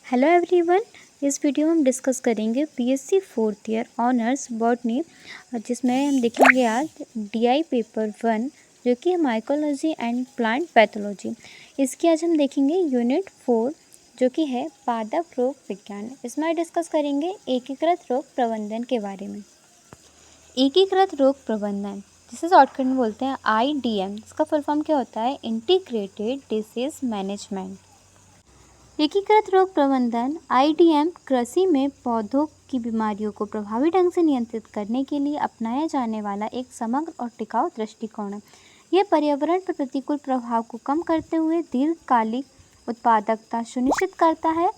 Hello everyone. इस video में हम डिस्कस करेंगे BSc fourth year honours botany, जिसमें हम देखेंगे आज डीआई पेपर 1 जो कि है माइकोलॉजी एंड प्लांट पैथोलॉजी। इसकी आज हम देखेंगे यूनिट 4 जो कि है पादप रोग विज्ञान। इसमें डिस्कस करेंगे एकीकृत रोग प्रबंधन के बारे में। एकीकृत रोग प्रबंधन जिसे शॉर्टकट में बोलते हैं IDM, इसका फुल फॉर्म क्या होता है? Integrated disease management. एकीकृत रोग प्रबंधन IDM कृषि में पौधों की बीमारियों को प्रभावी ढंग से नियंत्रित करने के लिए अपनाया जाने वाला एक समग्र और टिकाऊ दृष्टिकोण है। यह पर्यावरण पर प्रतिकूल प्रभाव को कम करते हुए दीर्घकालिक उत्पादकता सुनिश्चित करता है।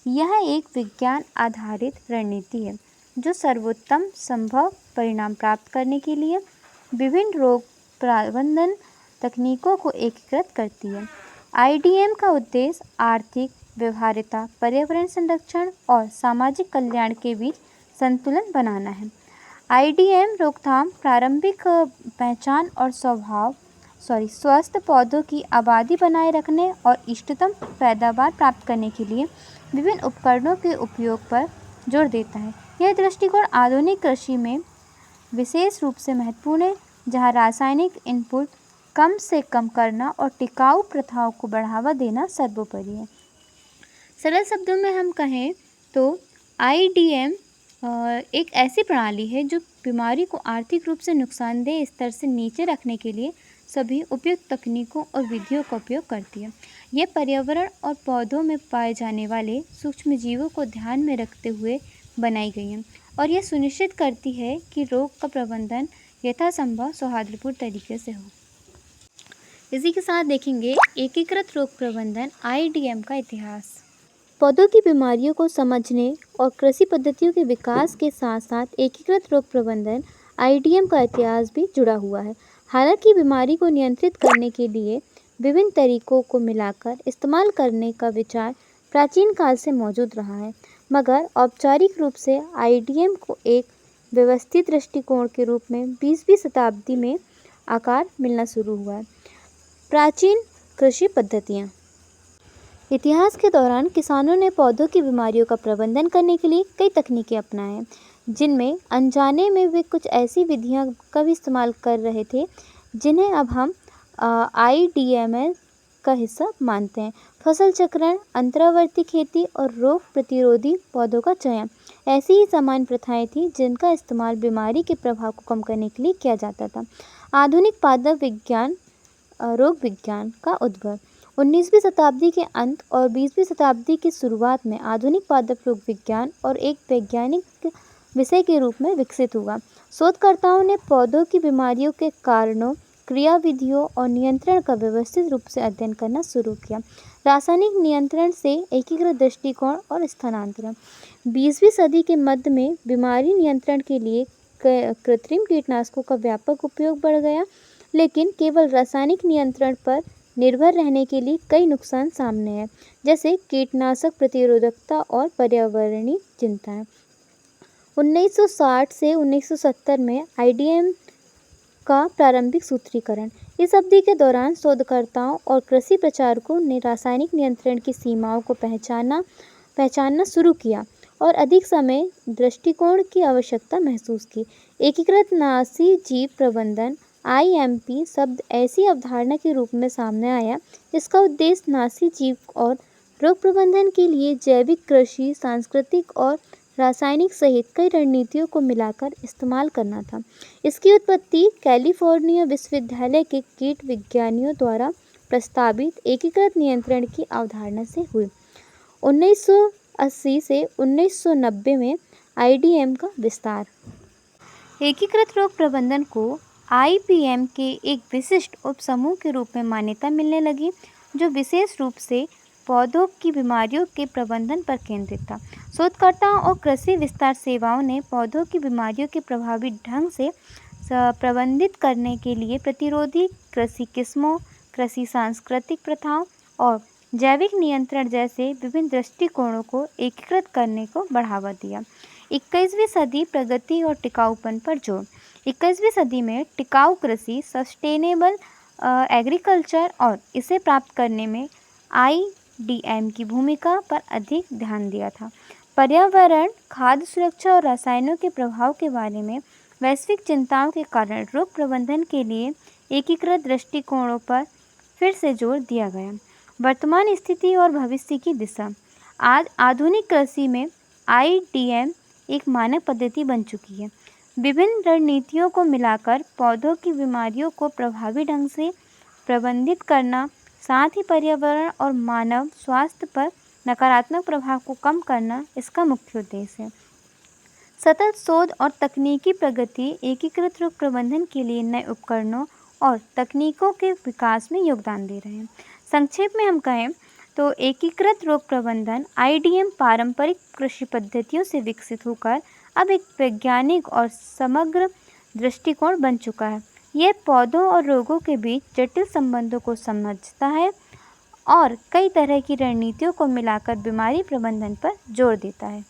यह एक विज्ञान आधारित रणनीति है जो सर्वोत्तम संभव परिणाम प्राप्त करने के लिए विभिन्न रोग प्रबंधन तकनीकों को एकीकृत करती है। IDM का उद्देश्य आर्थिक व्यवहार्यता, पर्यावरण संरक्षण और सामाजिक कल्याण के बीच संतुलन बनाना है। IDM रोकथाम प्रारंभिक पहचान और स्वस्थ पौधों की आबादी बनाए रखने और इष्टतम पैदावार प्राप्त करने के लिए विभिन्न उपकरणों के उपयोग पर जोर देता है। यह दृष्टिकोण आधुनिक कृषि में विशेष रूप से महत्वपूर्ण है, जहाँ रासायनिक इनपुट कम से कम करना और टिकाऊ प्रथाओं को बढ़ावा देना सर्वोपरि है। सरल शब्दों में हम कहें तो IDM एक ऐसी प्रणाली है जो बीमारी को आर्थिक रूप से नुकसानदेह स्तर से नीचे रखने के लिए सभी उपयुक्त तकनीकों और विधियों का उपयोग करती है। यह पर्यावरण और पौधों में पाए जाने वाले सूक्ष्म जीवों को ध्यान में रखते हुए बनाई गई है और यह सुनिश्चित करती है कि रोग का प्रबंधन यथासंभव सौहार्दपूर्ण तरीके से हो। इसी के साथ देखेंगे एकीकृत रोग प्रबंधन IDM का इतिहास। पौधों की बीमारियों को समझने और कृषि पद्धतियों के विकास के साथ साथ एकीकृत रोग प्रबंधन IDM का इतिहास भी जुड़ा हुआ है। हालांकि बीमारी को नियंत्रित करने के लिए विभिन्न तरीकों को मिलाकर इस्तेमाल करने का विचार प्राचीन काल से मौजूद रहा है, मगर औपचारिक रूप से IDM को एक व्यवस्थित दृष्टिकोण के रूप में 20वीं शताब्दी में आकार मिलना शुरू हुआ है। प्राचीन कृषि पद्धतियाँ। इतिहास के दौरान किसानों ने पौधों की बीमारियों का प्रबंधन करने के लिए कई तकनीकें अपनाए, जिनमें अनजाने में वे कुछ ऐसी विधियां का भी इस्तेमाल कर रहे थे जिन्हें अब हम IDM का हिस्सा मानते हैं। फसल चक्रण, अंतरावर्ती खेती और रोग प्रतिरोधी पौधों का चयन ऐसी ही सामान्य प्रथाएं थी जिनका इस्तेमाल बीमारी के प्रभाव को कम करने के लिए किया जाता था। आधुनिक पादप विज्ञान रोग विज्ञान का उद्भव 19वीं शताब्दी के अंत और 20वीं शताब्दी की शुरुआत में आधुनिक पादप रोग विज्ञान और एक वैज्ञानिक विषय के रूप में विकसित हुआ। शोधकर्ताओं ने पौधों की बीमारियों के कारणों, क्रियाविधियों और नियंत्रण का व्यवस्थित रूप से अध्ययन करना शुरू किया। रासायनिक नियंत्रण से एकीकृत दृष्टिकोण और स्थानांतरण। 20वीं सदी के मध्य में बीमारी नियंत्रण के लिए कृत्रिम कीटनाशकों का व्यापक उपयोग बढ़ गया, लेकिन केवल रासायनिक नियंत्रण पर निर्भर रहने के लिए कई नुकसान सामने हैं, जैसे कीटनाशक प्रतिरोधकता और पर्यावरणीय चिंताएं। 1960 से 1970 में IDM का प्रारंभिक सूत्रीकरण। इस अवधि के दौरान शोधकर्ताओं और कृषि प्रचारकों ने रासायनिक नियंत्रण की सीमाओं को पहचानना शुरू किया और अधिक समय दृष्टिकोण की आवश्यकता महसूस की। एकीकृत नाशी जीव प्रबंधन IMP शब्द ऐसी अवधारणा के रूप में सामने आया जिसका उद्देश्य नाशी जीव और रोग प्रबंधन के लिए जैविक कृषि, सांस्कृतिक और रासायनिक सहित कई रणनीतियों को मिलाकर इस्तेमाल करना था। इसकी उत्पत्ति कैलिफोर्निया विश्वविद्यालय के कीट विज्ञानियों द्वारा प्रस्तावित एकीकृत नियंत्रण की अवधारणा से हुई। 1980 से 1990 में IDM का विस्तार। एकीकृत रोग प्रबंधन को IPM के एक विशिष्ट उपसमूह के रूप में मान्यता मिलने लगी, जो विशेष रूप से पौधों की बीमारियों के प्रबंधन पर केंद्रित था। शोधकर्ताओं और कृषि विस्तार सेवाओं ने पौधों की बीमारियों के प्रभावी ढंग से प्रबंधित करने के लिए प्रतिरोधी कृषि किस्मों, कृषि सांस्कृतिक प्रथाओं और जैविक नियंत्रण जैसे विभिन्न दृष्टिकोणों को एकीकृत करने को बढ़ावा दिया। 21वीं सदी प्रगति और टिकाऊपन पर जोर। 21वीं सदी में टिकाऊ कृषि, सस्टेनेबल एग्रीकल्चर और इसे प्राप्त करने में डीएम की भूमिका पर अधिक ध्यान दिया था। पर्यावरण, खाद्य सुरक्षा और रसायनों के प्रभाव के बारे में वैश्विक चिंताओं के कारण रोग प्रबंधन के लिए एकीकृत दृष्टिकोणों पर फिर से जोर दिया गया। वर्तमान स्थिति और भविष्य की दिशा। आज आधुनिक कृषि में आईडीएम एक मानक पद्धति बन चुकी है। विभिन्न रणनीतियों को मिलाकर पौधों की बीमारियों को प्रभावी ढंग से प्रबंधित करना, साथ ही पर्यावरण और मानव स्वास्थ्य पर नकारात्मक प्रभाव को कम करना इसका मुख्य उद्देश्य है। सतत शोध और तकनीकी प्रगति एकीकृत रोग प्रबंधन के लिए नए उपकरणों और तकनीकों के विकास में योगदान दे रहे हैं। संक्षेप में हम कहें तो एकीकृत रोग प्रबंधन आईडीएम पारंपरिक कृषि पद्धतियों से विकसित होकर अब एक वैज्ञानिक और समग्र दृष्टिकोण बन चुका है। यह पौधों और रोगों के बीच जटिल संबंधों को समझता है और कई तरह की रणनीतियों को मिलाकर बीमारी प्रबंधन पर जोर देता है।